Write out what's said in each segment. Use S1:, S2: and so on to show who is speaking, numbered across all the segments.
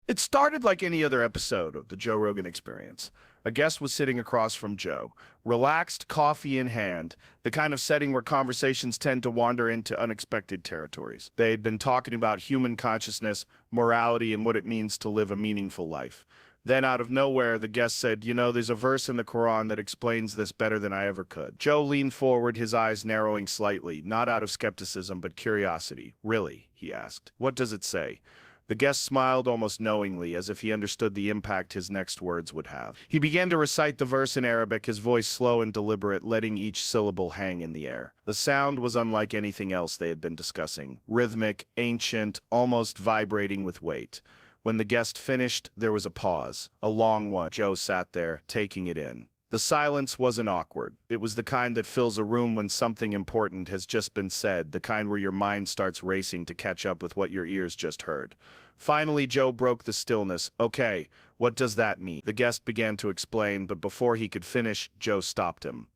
S1: It started like any other episode of the Joe Rogan Experience. A guest was sitting across from Joe, relaxed, coffee in hand, the kind of setting where conversations tend to wander into unexpected territories. They had been talking about human consciousness, morality, and what it means to live a meaningful life. Then, out of nowhere, the guest said, there's a verse in the Quran that explains this better than I ever could. Joe leaned forward, his eyes narrowing slightly, not out of skepticism, but curiosity. Really? He asked. What does it say? The guest smiled almost knowingly, as if he understood the impact his next words would have. He began to recite the verse in Arabic, his voice slow and deliberate, letting each syllable hang in the air. The sound was unlike anything else they had been discussing, rhythmic, ancient, almost vibrating with weight. When the guest finished, there was a pause, a long one. Joe sat there, taking it in. The silence wasn't awkward. It was the kind that fills a room when something important has just been said, the kind where your mind starts racing to catch up with what your ears just heard. Finally, Joe broke the stillness. Okay, what does that mean? The guest began to explain, but before he could finish, Joe stopped him.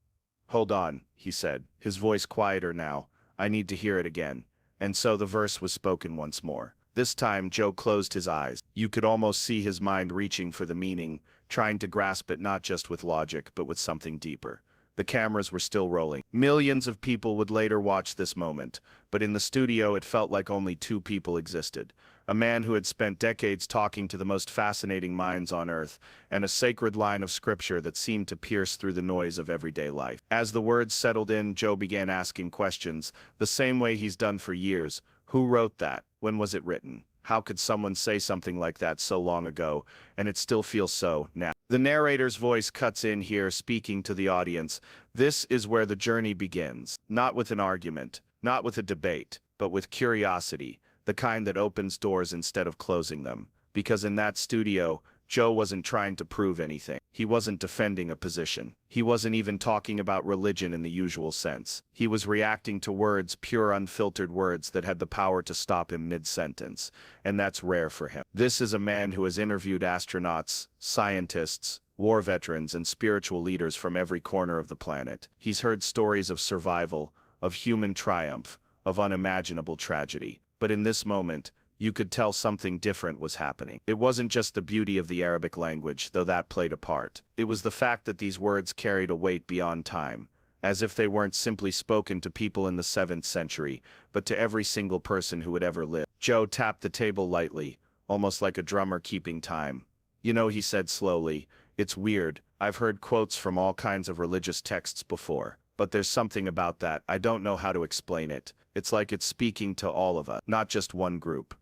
S1: Hold on, he said, his voice quieter now. I need to hear it again. And so the verse was spoken once more. This time, Joe closed his eyes. You could almost see his mind reaching for the meaning, trying to grasp it not just with logic, but with something deeper. The cameras were still rolling. Millions of people would later watch this moment, but in the studio it felt like only two people existed. A man who had spent decades talking to the most fascinating minds on earth, and a sacred line of scripture that seemed to pierce through the noise of everyday life. As the words settled in, Joe began asking questions, the same way he's done for years. Who wrote that? When was it written? How could someone say something like that so long ago, and it still feels so now? The narrator's voice cuts in here, speaking to the audience. This is where the journey begins, not with an argument, not with a debate, but with curiosity, the kind that opens doors instead of closing them. Because in that studio, Joe wasn't trying to prove anything. He wasn't defending a position. He wasn't even talking about religion in the usual sense. He was reacting to words, pure unfiltered words that had the power to stop him mid-sentence. And that's rare for him. This is a man who has interviewed astronauts, scientists, war veterans, and spiritual leaders from every corner of the planet. He's heard stories of survival, of human triumph, of unimaginable tragedy. But in this moment, you could tell something different was happening. It wasn't just the beauty of the Arabic language, though that played a part. It was the fact that these words carried a weight beyond time, as if they weren't simply spoken to people in the 7th century, but to every single person who had ever lived. Joe tapped the table lightly, almost like a drummer keeping time. He said slowly, it's weird. I've heard quotes from all kinds of religious texts before, but there's something about that. I don't know how to explain it. It's like it's speaking to all of us, not just one group.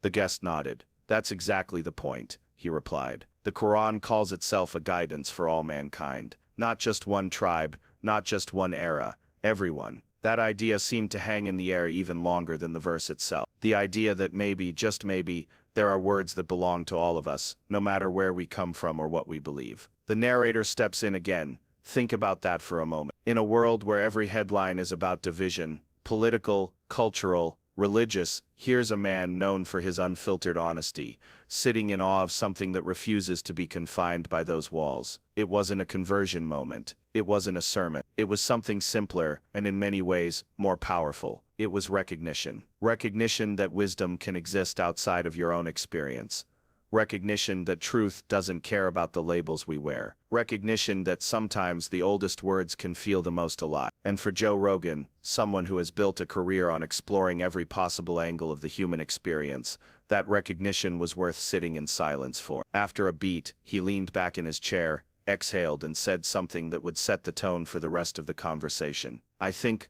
S1: The guest nodded. That's exactly the point, he replied. The Quran calls itself a guidance for all mankind. Not just one tribe, not just one era, everyone. That idea seemed to hang in the air even longer than the verse itself. The idea that maybe, just maybe, there are words that belong to all of us, no matter where we come from or what we believe. The narrator steps in again. Think about that for a moment. In a world where every headline is about division, political, cultural, religious, here's a man known for his unfiltered honesty, sitting in awe of something that refuses to be confined by those walls. It wasn't a conversion moment. It wasn't a sermon. It was something simpler, and in many ways, more powerful. It was recognition. Recognition that wisdom can exist outside of your own experience. Recognition that truth doesn't care about the labels we wear. Recognition that sometimes the oldest words can feel the most alive. And for Joe Rogan, someone who has built a career on exploring every possible angle of the human experience, that recognition was worth sitting in silence for. After a beat, he leaned back in his chair, exhaled, and said something that would set the tone for the rest of the conversation. I think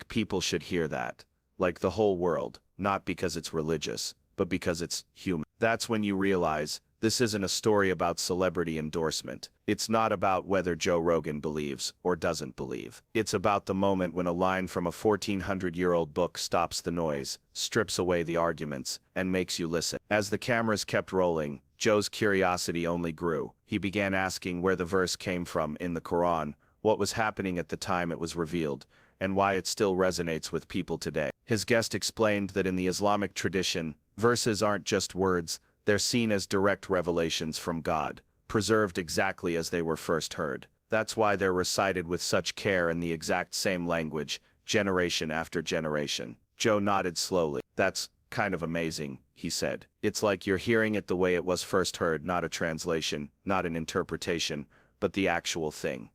S1: people should hear that. Like the whole world, not because it's religious, but because it's human. That's when you realize, this isn't a story about celebrity endorsement. It's not about whether Joe Rogan believes or doesn't believe. It's about the moment when a line from a 1400-year-old book stops the noise, strips away the arguments, and makes you listen. As the cameras kept rolling, Joe's curiosity only grew. He began asking where the verse came from in the Quran, what was happening at the time it was revealed, and why it still resonates with people today. His guest explained that in the Islamic tradition, verses aren't just words, they're seen as direct revelations from God, preserved exactly as they were first heard. That's why they're recited with such care in the exact same language, generation after generation. Joe nodded slowly. That's Kind of amazing, he said. It's like you're hearing it the way it was first heard, not a translation, not an interpretation, but the actual thing.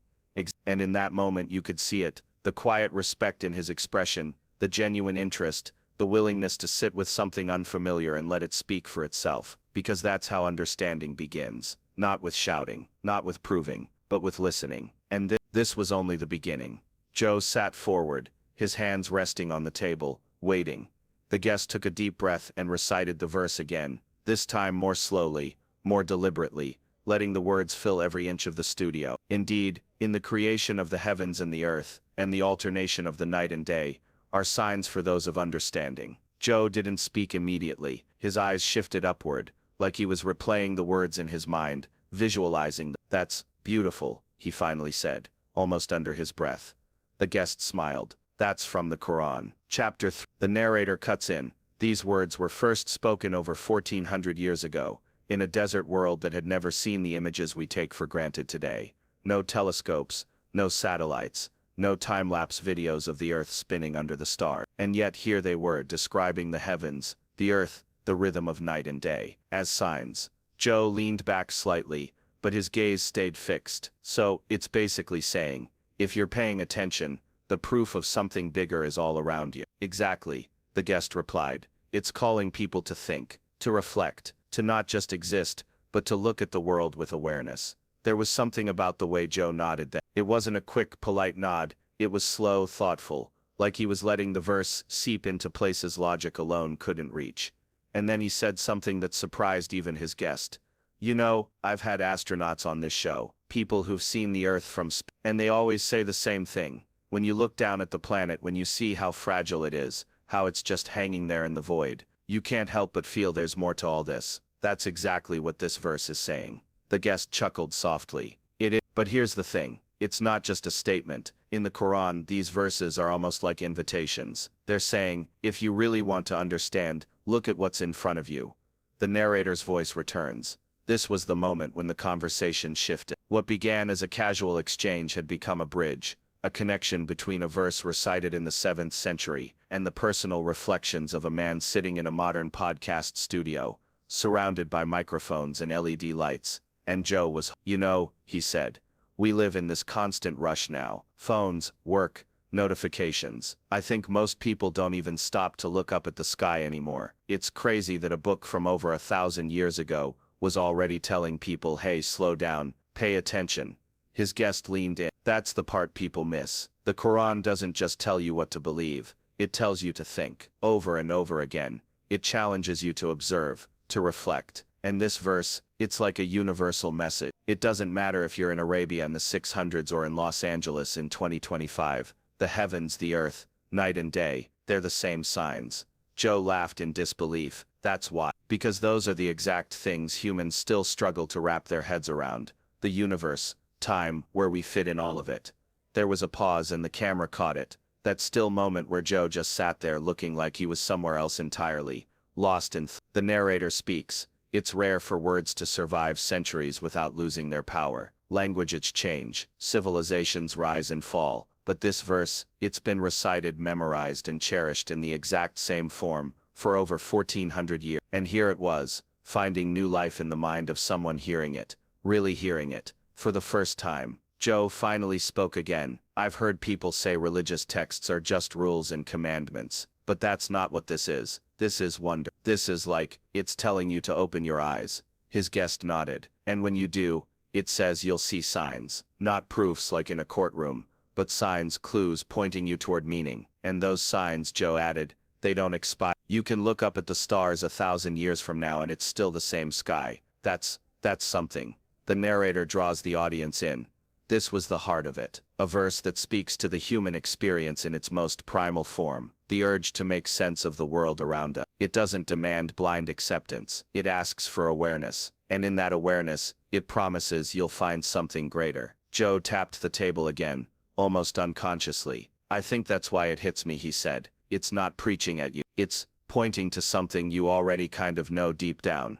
S1: And in that moment you could see it, the quiet respect in his expression, the genuine interest, the willingness to sit with something unfamiliar and let it speak for itself, because that's how understanding begins. Not with shouting, not with proving, but with listening. And this was only the beginning. Joe sat forward, his hands resting on the table, waiting. The guest took a deep breath and recited the verse again, this time more slowly, more deliberately, letting the words fill every inch of the studio. Indeed, in the creation of the heavens and the earth, and the alternation of the night and day, are signs for those of understanding. Joe didn't speak immediately. His eyes shifted upward, like he was replaying the words in his mind, visualizing them. That's beautiful, he finally said, almost under his breath. The guest smiled. That's from the Quran. Chapter 3. The narrator cuts in. These words were first spoken over 1400 years ago, in a desert world that had never seen the images we take for granted today. No telescopes, no satellites, no time-lapse videos of the earth spinning under the stars. And yet here they were, describing the heavens, the earth, the rhythm of night and day, as signs. Joe leaned back slightly, but his gaze stayed fixed. So, it's basically saying, if you're paying attention, the proof of something bigger is all around you. Exactly, the guest replied. It's calling people to think, to reflect, to not just exist, but to look at the world with awareness. There was something about the way Joe nodded that it wasn't a quick, polite nod, it was slow, thoughtful, like he was letting the verse seep into places logic alone couldn't reach. And then he said something that surprised even his guest. You know, I've had astronauts on this show, people who've seen the Earth from space, and they always say the same thing. When you look down at the planet, when you see how fragile it is, how it's just hanging there in the void, you can't help but feel there's more to all this. That's exactly what this verse is saying. The guest chuckled softly. It is, but here's the thing. It's not just a statement. In the Quran, these verses are almost like invitations. They're saying, if you really want to understand, look at what's in front of you. The narrator's voice returns. This was the moment when the conversation shifted. What began as a casual exchange had become a bridge, a connection between a verse recited in the 7th century and the personal reflections of a man sitting in a modern podcast studio, surrounded by microphones and LED lights. And Joe was, you know, he said, we live in this constant rush now. Phones, work, notifications. I think most people don't even stop to look up at the sky anymore. It's crazy that a book from over 1,000 years ago was already telling people, hey, slow down, pay attention. His guest leaned in. That's the part people miss. The Quran doesn't just tell you what to believe, it tells you to think. Over and over again, it challenges you to observe, to reflect. And this verse, it's like a universal message. It doesn't matter if you're in Arabia in the 600s or in Los Angeles in 2025. The heavens, the earth, night and day, they're the same signs. Joe laughed in disbelief. That's why. Because those are the exact things humans still struggle to wrap their heads around. The universe, time, where we fit in all of it. There was a pause and the camera caught it. That still moment where Joe just sat there looking like he was somewhere else entirely, lost in the narrator speaks. It's rare for words to survive centuries without losing their power. Languages change, civilizations rise and fall, but this verse, it's been recited, memorized, and cherished in the exact same form for over 1400 years. And here it was, finding new life in the mind of someone hearing it, really hearing it, for the first time. Joe finally spoke again. I've heard people say religious texts are just rules and commandments, but that's not what this is. This is wonder. This is like, it's telling you to open your eyes. His guest nodded. And when you do, it says you'll see signs. Not proofs like in a courtroom, but signs, clues pointing you toward meaning. And those signs, Joe added, they don't expire. You can look up at the stars 1,000 years from now and it's still the same sky. That's something. The narrator draws the audience in. This was the heart of it. A verse that speaks to the human experience in its most primal form. The urge to make sense of the world around us. It doesn't demand blind acceptance. It asks for awareness. And in that awareness, it promises you'll find something greater. Joe tapped the table again, almost unconsciously. I think that's why it hits me, he said. It's not preaching at you. It's pointing to something you already kind of know deep down.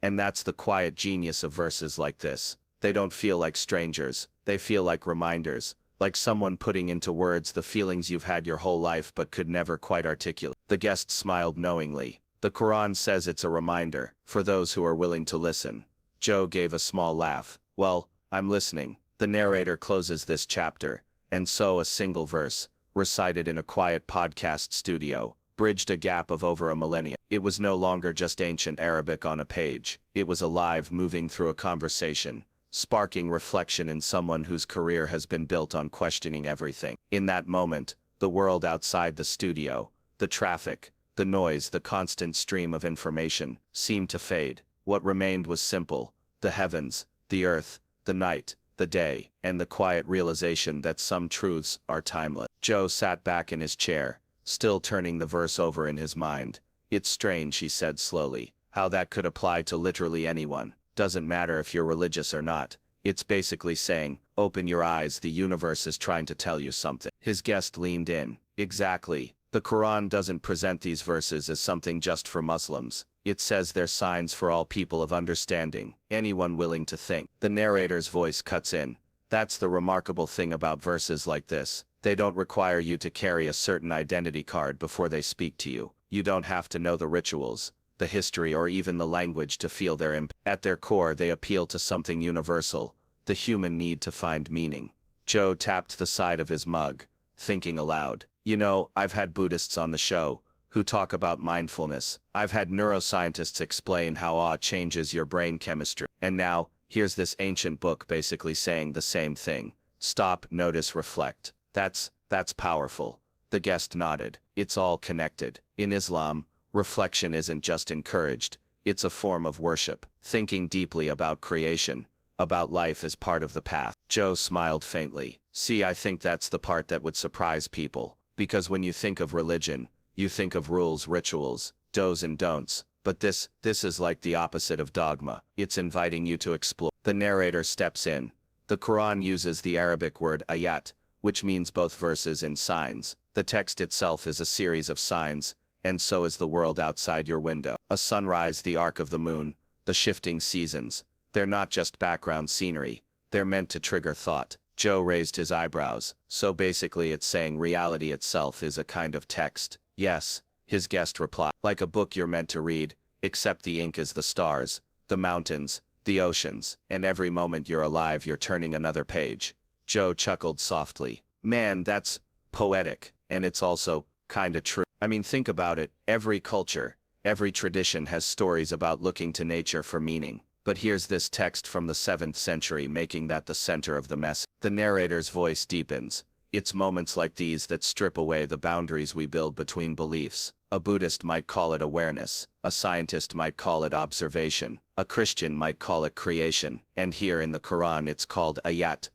S1: And that's the quiet genius of verses like this. They don't feel like strangers. They feel like reminders. Like someone putting into words the feelings you've had your whole life but could never quite articulate. The guest smiled knowingly. The Quran says it's a reminder, for those who are willing to listen. Joe gave a small laugh. Well, I'm listening. The narrator closes this chapter, and so a single verse, recited in a quiet podcast studio, bridged a gap of over a millennia. It was no longer just ancient Arabic on a page. It was alive, moving through a conversation, sparking reflection in someone whose career has been built on questioning everything. In that moment, the world outside the studio, the traffic, the noise, the constant stream of information, seemed to fade. What remained was simple: the heavens, the earth, the night, the day, and the quiet realization that some truths are timeless. Joe sat back in his chair, still turning the verse over in his mind. It's strange, he said slowly, how that could apply to literally anyone. Doesn't matter if you're religious or not. It's basically saying, open your eyes, the universe is trying to tell you something. His guest leaned in. Exactly. The Quran doesn't present these verses as something just for Muslims. It says they're signs for all people of understanding, anyone willing to think. The narrator's voice cuts in. That's the remarkable thing about verses like this. They don't require you to carry a certain identity card before they speak to you. You don't have to know the rituals, the history, or even the language to feel their impact. At their core, they appeal to something universal, the human need to find meaning. Joe tapped the side of his mug, thinking aloud. You know, I've had Buddhists on the show who talk about mindfulness. I've had neuroscientists explain how awe changes your brain chemistry. And now, here's this ancient book basically saying the same thing. Stop, notice, reflect. That's powerful. The guest nodded. It's all connected. In Islam, reflection isn't just encouraged. It's a form of worship. Thinking deeply about creation, about life is part of the path. Joe smiled faintly. See, I think that's the part that would surprise people. Because when you think of religion, you think of rules, rituals, do's and don'ts. But this is like the opposite of dogma. It's inviting you to explore. The narrator steps in. The Quran uses the Arabic word ayat, which means both verses and signs. The text itself is a series of signs, and so is the world outside your window. A sunrise, the arc of the moon, the shifting seasons. They're not just background scenery. They're meant to trigger thought. Joe raised his eyebrows. So basically it's saying reality itself is a kind of text. Yes, his guest replied. Like a book you're meant to read, except the ink is the stars, the mountains, the oceans, and every moment you're alive you're turning another page. Joe chuckled softly. Man, that's poetic, and it's also kinda true. I mean, think about it. Every culture, every tradition has stories about looking to nature for meaning. But here's this text from the 7th century making that the center of the message. The narrator's voice deepens. It's moments like these that strip away the boundaries we build between beliefs. A Buddhist might call it awareness. A scientist might call it observation. A Christian might call it creation. And here in the Quran it's called ayat.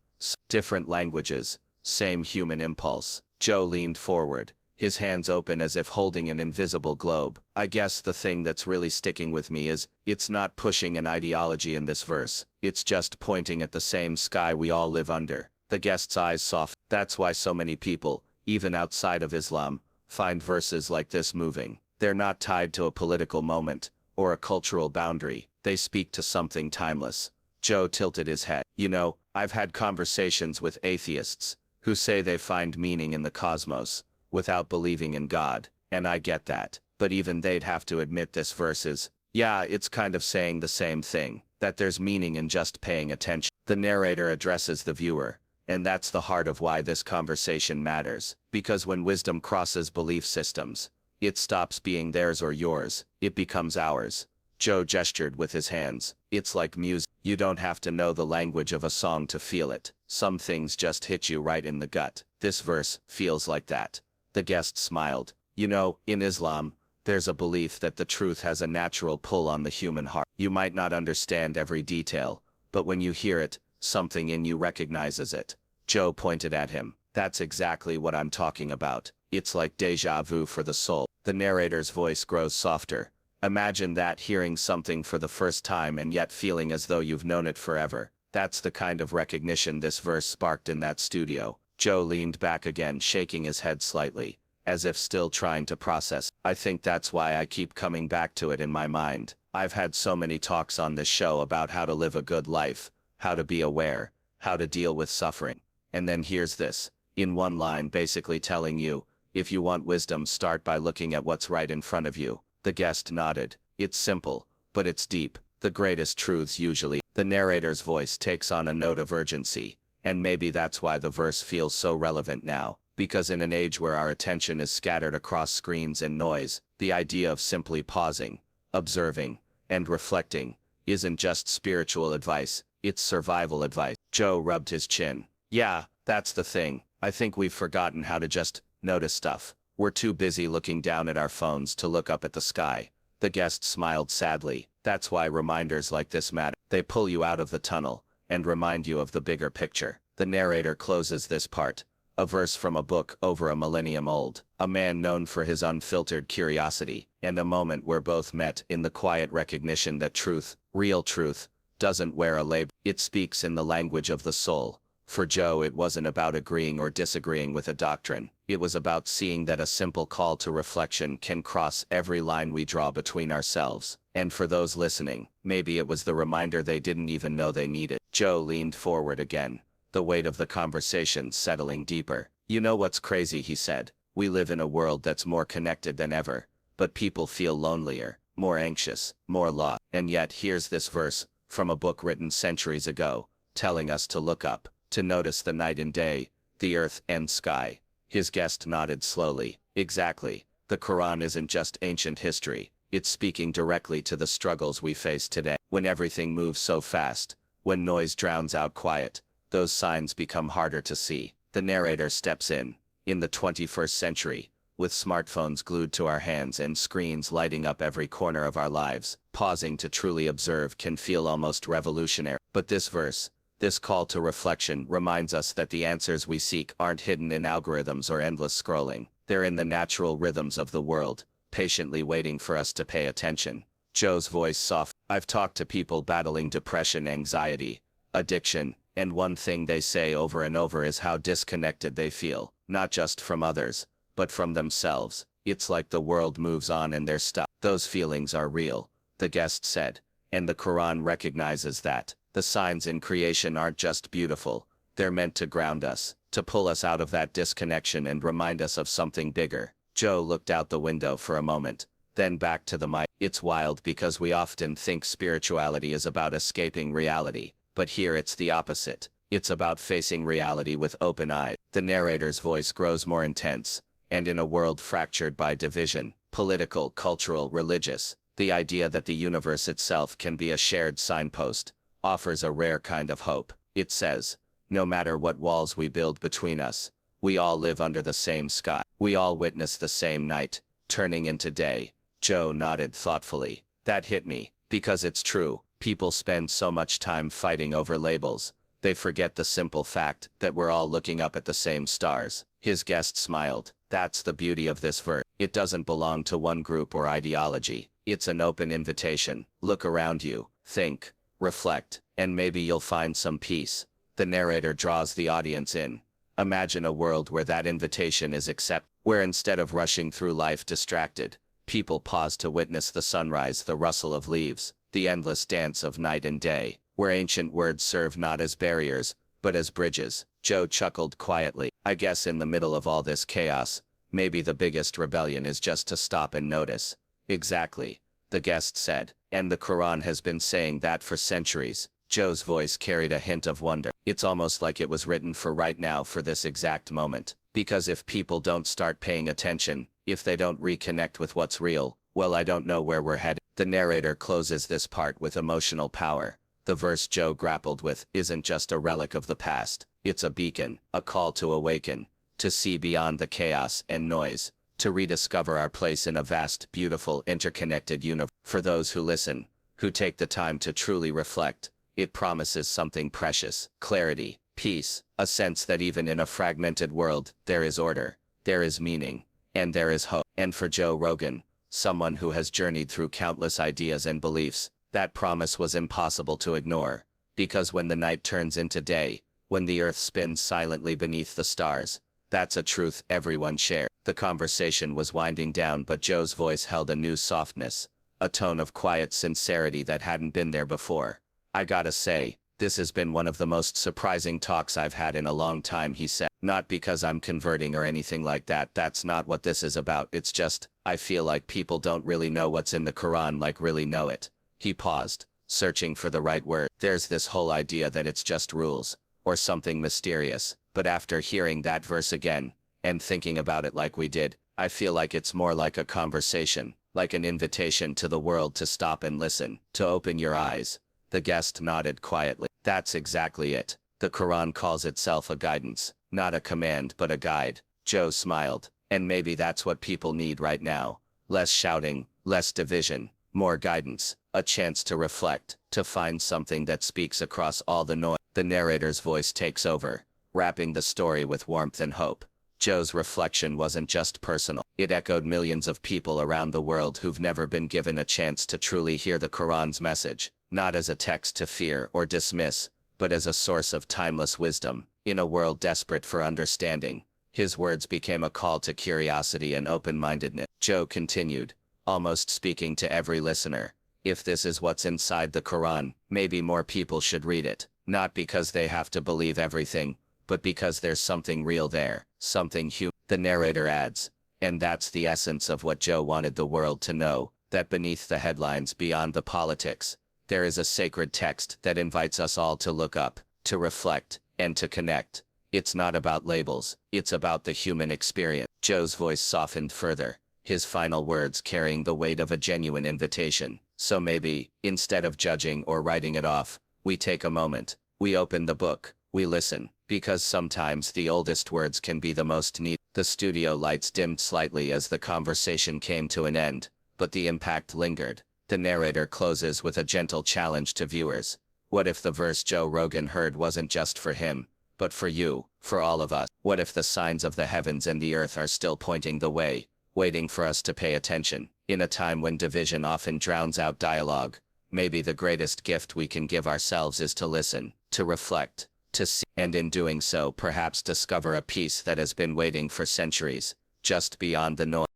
S1: Different languages, same human impulse. Joe leaned forward, his hands open as if holding an invisible globe. I guess the thing that's really sticking with me is, it's not pushing an ideology in this verse. It's just pointing at the same sky we all live under. The guest's eyes softened. That's why so many people, even outside of Islam, find verses like this moving. They're not tied to a political moment, or a cultural boundary. They speak to something timeless. Joe tilted his head. You know, I've had conversations with atheists, who say they find meaning in the cosmos, without believing in God, and I get that, but even they'd have to admit this verse is, yeah, it's kind of saying the same thing, that there's meaning in just paying attention. The narrator addresses the viewer, and that's the heart of why this conversation matters, because when wisdom crosses belief systems, it stops being theirs or yours, it becomes ours. Joe gestured with his hands. It's like music. You don't have to know the language of a song to feel it. Some things just hit you right in the gut. This verse feels like that. The guest smiled. You know, in Islam, there's a belief that the truth has a natural pull on the human heart. You might not understand every detail, but when you hear it, something in you recognizes it. Joe pointed at him. That's exactly what I'm talking about. It's like déjà vu for the soul. The narrator's voice grows softer. Imagine that, hearing something for the first time and yet feeling as though you've known it forever. That's the kind of recognition this verse sparked in that studio. Joe leaned back again, shaking his head slightly, as if still trying to process. I think that's why I keep coming back to it in my mind. I've had so many talks on this show about how to live a good life, how to be aware, how to deal with suffering. And then here's this, in one line basically telling you, if you want wisdom, start by looking at what's right in front of you.
S2: The guest nodded. It's simple, but it's deep. The greatest truths usually. The narrator's voice takes on a note of urgency, and maybe that's why the verse feels so relevant now, because in an age where our attention is scattered across screens and noise, the idea of simply pausing, observing, and reflecting isn't just spiritual advice, it's survival advice. Joe rubbed his chin. Yeah, that's the thing. I think we've forgotten how to just notice stuff. We're too busy looking down at our phones to look up at the sky. The guest smiled sadly. That's why reminders like this matter. They pull you out of the tunnel and remind you of the bigger picture. The narrator closes this part. A verse from a book over a millennium old. A man known for his unfiltered curiosity, and a moment where both met in the quiet recognition that truth, real truth, doesn't wear a label. It speaks in the language of the soul. For Joe, it wasn't about agreeing or disagreeing with a doctrine. It was about seeing that a simple call to reflection can cross every line we draw between ourselves. And for those listening, maybe it was the reminder they didn't even know they needed. Joe leaned forward again, the weight of the conversation settling deeper. You know what's crazy, he said. We live in a world that's more connected than ever, but people feel lonelier, more anxious, more lost. And yet here's this verse, from a book written centuries ago, telling us to look up, to notice the night and day, the earth and sky. His guest nodded slowly. Exactly. The Quran isn't just ancient history. It's speaking directly to the struggles we face today. When everything moves so fast, when noise drowns out quiet, those signs become harder to see. The narrator steps in. In the 21st century, with smartphones glued to our hands and screens lighting up every corner of our lives, pausing to truly observe can feel almost revolutionary. But this verse, this call to reflection, reminds us that the answers we seek aren't hidden in algorithms or endless scrolling. They're in the natural rhythms of the world, patiently waiting for us to pay attention. Joe's voice softened. I've talked to people battling depression, anxiety, addiction, and one thing they say over and over is how disconnected they feel, not just from others, but from themselves. It's like the world moves on and they're stuck. Those feelings are real, the guest said, and the Quran recognizes that. The signs in creation aren't just beautiful, they're meant to ground us, to pull us out of that disconnection and remind us of something bigger. Joe looked out the window for a moment, then back to the mic. It's wild because we often think spirituality is about escaping reality, but here it's the opposite. It's about facing reality with open eyes. The narrator's voice grows more intense, and in a world fractured by division, political, cultural, religious, the idea that the universe itself can be a shared signpost offers a rare kind of hope. It says, no matter what walls we build between us, we all live under the same sky. We all witness the same night, turning into day. Joe nodded thoughtfully. That hit me, because it's true. People spend so much time fighting over labels, they forget the simple fact that we're all looking up at the same stars. His guest smiled. That's the beauty of this verse. It doesn't belong to one group or ideology. It's an open invitation. Look around you, think, reflect, and maybe you'll find some peace. The narrator draws the audience in. Imagine a world where that invitation is accepted, where instead of rushing through life distracted, people pause to witness the sunrise, the rustle of leaves, the endless dance of night and day, where ancient words serve not as barriers, but as bridges. Joe chuckled quietly. I guess in the middle of all this chaos, maybe the biggest rebellion is just to stop and notice. Exactly, the guest said. And the Quran has been saying that for centuries. Joe's voice carried a hint of wonder. It's almost like it was written for right now, for this exact moment. Because if people don't start paying attention, if they don't reconnect with what's real, well, I don't know where we're headed. The narrator closes this part with emotional power. The verse Joe grappled with isn't just a relic of the past. It's a beacon, a call to awaken, to see beyond the chaos and noise, to rediscover our place in a vast, beautiful, interconnected universe. For those who listen, who take the time to truly reflect, it promises something precious: clarity, peace, a sense that even in a fragmented world, there is order, there is meaning, and there is hope. And for Joe Rogan, someone who has journeyed through countless ideas and beliefs, that promise was impossible to ignore. Because when the night turns into day, when the earth spins silently beneath the stars, that's a truth everyone shares. The conversation was winding down, but Joe's voice held a new softness, a tone of quiet sincerity that hadn't been there before. I gotta say, this has been one of the most surprising talks I've had in a long time, he said. Not because I'm converting or anything like that. That's not what this is about. It's just, I feel like people don't really know what's in the Quran, like really know it. He paused, searching for the right word. There's this whole idea that it's just rules, or something mysterious. But after hearing that verse again, and thinking about it like we did, I feel like it's more like a conversation, like an invitation to the world to stop and listen, to open your eyes. The guest nodded quietly. That's exactly it. The Quran calls itself a guidance, not a command but a guide. Joe smiled. And maybe that's what people need right now. Less shouting, less division, more guidance, a chance to reflect, to find something that speaks across all the noise. The narrator's voice takes over, wrapping the story with warmth and hope. Joe's reflection wasn't just personal. It echoed millions of people around the world who've never been given a chance to truly hear the Quran's message, not as a text to fear or dismiss, but as a source of timeless wisdom. In a world desperate for understanding, his words became a call to curiosity and open-mindedness. Joe continued, almost speaking to every listener. If this is what's inside the Quran, maybe more people should read it, not because they have to believe everything, but because there's something real there, something human. The narrator adds, and that's the essence of what Joe wanted the world to know, that beneath the headlines, beyond the politics, there is a sacred text that invites us all to look up, to reflect, and to connect. It's not about labels, it's about the human experience. Joe's voice softened further, his final words carrying the weight of a genuine invitation. So maybe, instead of judging or writing it off, we take a moment, we open the book, we listen, because sometimes the oldest words can be the most needed. The studio lights dimmed slightly as the conversation came to an end, but the impact lingered. The narrator closes with a gentle challenge to viewers. What if the verse Joe Rogan heard wasn't just for him, but for you, for all of us? What if the signs of the heavens and the earth are still pointing the way, waiting for us to pay attention? In a time when division often drowns out dialogue, maybe the greatest gift we can give ourselves is to listen, to reflect, to see, and in doing so perhaps discover a peace that has been waiting for centuries, just beyond the noise.